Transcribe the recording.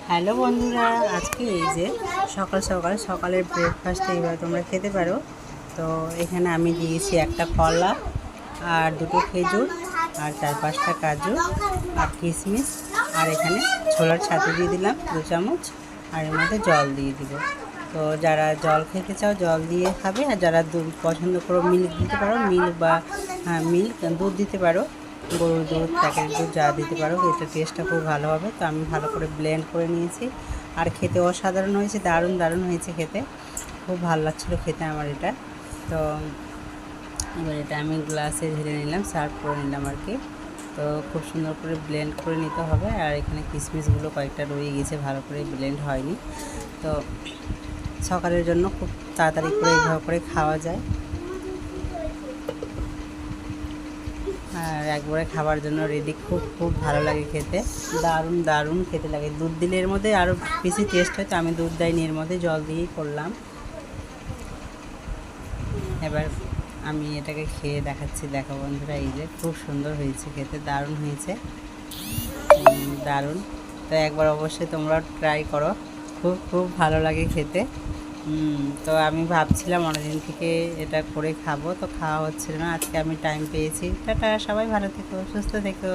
Hello বন্ধুরা, আজকে এই যে সকালের ব্রেকফাস্টে এইভাবে তোমরা খেতে পারো। তো এখানে আমি দিয়েছি একটা কলা আর দুটো খেজুর আর 4-5টা কাজু আর কিশমিশ, আর এখানে ছোলার ছাতু দিয়ে দিলাম 2 চামচ, আর এর মধ্যে জল দিয়ে দিব। তো যারা জল খেতে চাও জল দিয়ে খাবে, আর যারা দুধ পছন্দ করো মিল্ক দিতে পারো, মিল্ক বা দুধ দিতে পারো, গরুর দুধ, প্যাকেট দুধ যা দিতে পারো। এটা টেস্টটা খুব ভালো হবে। তো আমি ভালো করে ব্লেন্ড করে নিয়েছি, আর খেতে অসাধারণ হয়েছে, দারুণ হয়েছে খেতে, খুব ভালো লাগছিলো খেতে আমার এটা। তো এবার এটা আমি গ্লাসে ঢেলে নিলাম, সার্ভ করে নিলাম আর কি। তো খুব সুন্দর করে ব্লেন্ড করে নিতে হবে। আর এখানে কিশমিশগুলো কয়েকটা রয়ে গেছে, ভালো করে ব্লেন্ড হয়নি। তো সকালের জন্য খুব তাড়াতাড়ি করে এইভাবে করে খাওয়া যায়, আর একবারে খাবার জন্য রেডি। খুব ভালো লাগে খেতে, দারুণ খেতে লাগে। দুধ দিলে এর মধ্যে আরও বেশি টেস্ট হয়, তো আমি দুধ দেয়নি, এর মধ্যে জল দিয়েই করলাম। এবার আমি এটাকে খেয়ে দেখাচ্ছি, দেখো বন্ধুরা, এই যে খুব সুন্দর হয়েছে খেতে, দারুণ হয়েছে, দারুণ। তো একবার অবশ্যই তোমরা ট্রাই করো, খুব ভালো লাগে খেতে। তো আমি ভাবছিলাম অনেকদিন থেকে এটা করে খাবো, তো খাওয়া হচ্ছিল না। আজকে আমি টাইম পেয়েছি। টাটা, সবাই ভালো থেকো, সুস্থ থেকো।